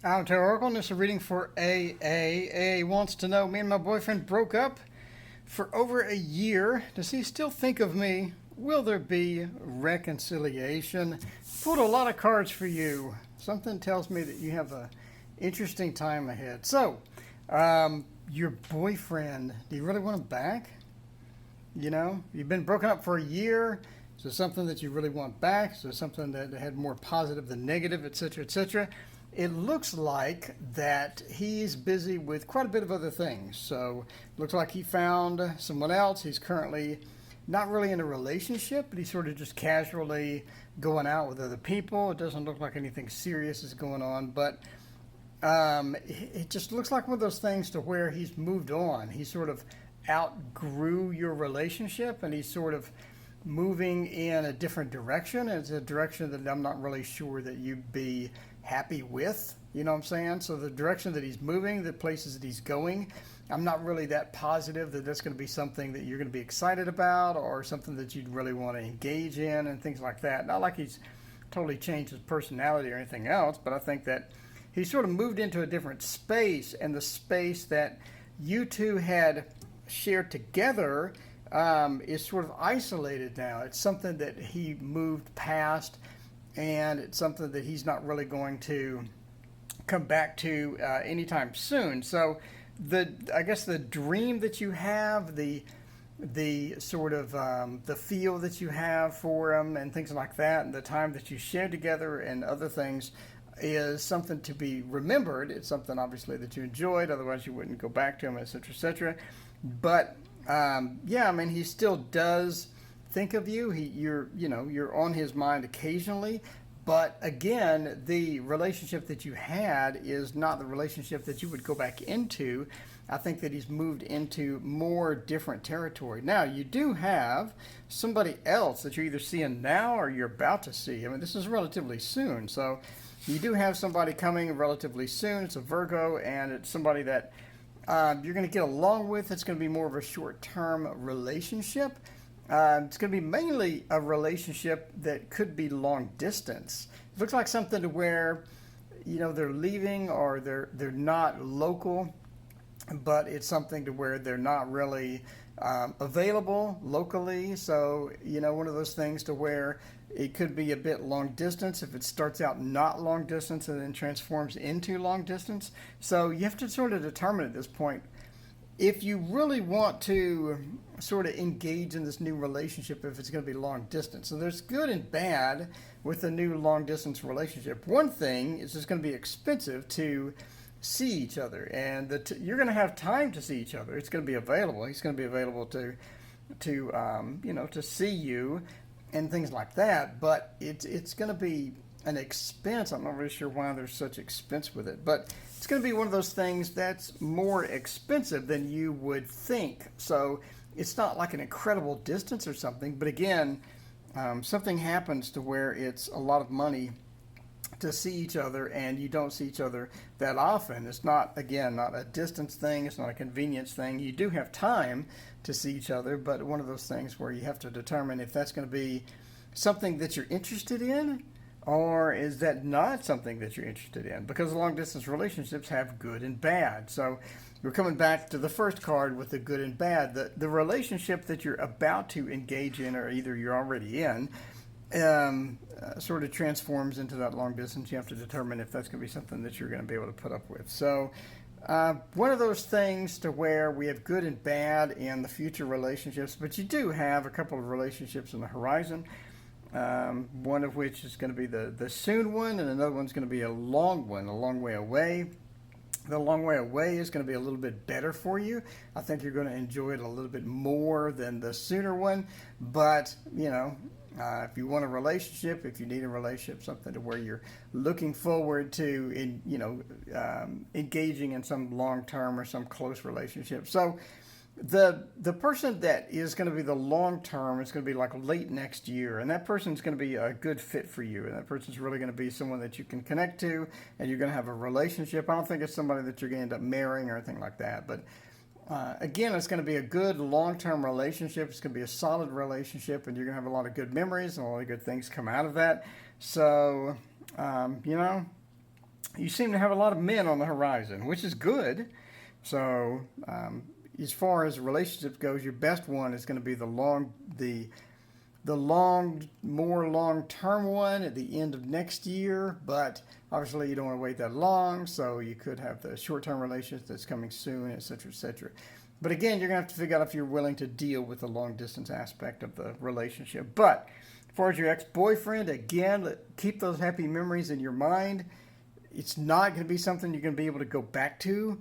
I'm Terry Oracle, and this is a reading for AA. AA wants to know, me and my boyfriend broke up for over a year. Does he still think of me? Will there be reconciliation? Pulled a lot of cards for you. Something tells me that you have an interesting time ahead. Your boyfriend, do you really want him back? You've been broken up for a year. Is there something that you really want back? Is there something that had more positive than negative, etc., etc.? It looks like that he's busy with quite a bit of other things. So it looks like he found someone else. He's currently not really in a relationship, but he's sort of just casually going out with other people. It doesn't look like anything serious is going on, but it just looks like one of those things to where he's moved on. He sort of outgrew your relationship, and he's sort of moving in a different direction. It's a direction that I'm not really sure that you'd be happy with. You know what I'm saying? So the direction that he's moving, the places that he's going, I'm not really that positive that that's going to be something that you're going to be excited about or something that you'd really want to engage in and things like that. Not like he's totally changed his personality or anything else, but I think that he sort of moved into a different space, and the space that you two had shared together is sort of isolated now. It's something that he moved past, and it's something that he's not really going to come back to anytime soon. So I guess the dream that you have, the sort of the feel that you have for him and things like that, and the time that you shared together and other things is something to be remembered. It's something obviously that you enjoyed, otherwise you wouldn't go back to him, etc., etc. But yeah, I mean, he still does think of you. You're on his mind occasionally. But again, the relationship that you had is not the relationship that you would go back into. I think that he's moved into more different territory. Now, you do have somebody else that you're either seeing now or you're about to see. I mean, this is relatively soon. So you do have somebody coming relatively soon. It's a Virgo, and it's somebody that you're going to get along with. It's going to be more of a short-term relationship. It's going to be mainly a relationship that could be long distance. It looks like something to where, they're leaving or they're not local, but it's something to where they're not really available locally. So, one of those things to where it could be a bit long distance if it starts out not long distance and then transforms into long distance. So you have to sort of determine at this point if you really want to sort of engage in this new relationship, if it's going to be long distance. So there's good and bad with a new long distance relationship. One thing is it's going to be expensive to see each other, and you're going to have time to see each other. It's going to be available. He's going to be available to see you and things like that. But it's going to be an expense. I'm not really sure why there's such expense with it, but it's going to be one of those things that's more expensive than you would think. So it's not like an incredible distance or something, but again, something happens to where it's a lot of money to see each other, and you don't see each other that often. It's not, again, not a distance thing. It's not a convenience thing. You do have time to see each other, but one of those things where you have to determine if that's going to be something that you're interested in, or is that not something that you're interested in? Because long distance relationships have good and bad. So we're coming back to the first card with the good and bad. The relationship that you're about to engage in, or either you're already in, sort of transforms into that long distance. You have to determine if that's going to be something that you're going to be able to put up with. So one of those things to where we have good and bad in the future relationships, but you do have a couple of relationships on the horizon. One of which is going to be the soon one, and another one's going to be a long one, a long way away. The long way away is going to be a little bit better for you. I think you're going to enjoy it a little bit more than the sooner one. But, if you want a relationship, if you need a relationship, something to where you're looking forward to, engaging in some long-term or some close relationship. So the person that is going to be the long term is going to be like late next year, and that person's going to be a good fit for you, and that person's really going to be someone that you can connect to, and you're going to have a relationship. I don't think it's somebody that you're going to end up marrying or anything like that, but again, it's going to be a good long-term relationship. It's going to be a solid relationship, and you're going to have a lot of good memories and a lot of good things come out of that. So You seem to have a lot of men on the horizon, which is good. So, as far as relationships goes, your best one is going to be more long-term one at the end of next year. But obviously, you don't want to wait that long, so you could have the short-term relationship that's coming soon, etc., etc. But again, you're going to have to figure out if you're willing to deal with the long-distance aspect of the relationship. But as far as your ex-boyfriend, again, keep those happy memories in your mind. It's not going to be something you're going to be able to go back to.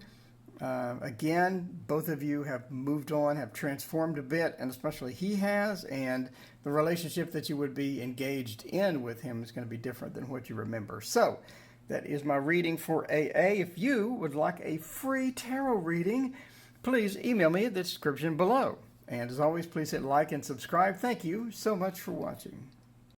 Again, both of you have moved on, have transformed a bit, and especially he has, and the relationship that you would be engaged in with him is going to be different than what you remember. So, that is my reading for AA. If you would like a free tarot reading, please email me at the description below. And as always, please hit like and subscribe. Thank you so much for watching.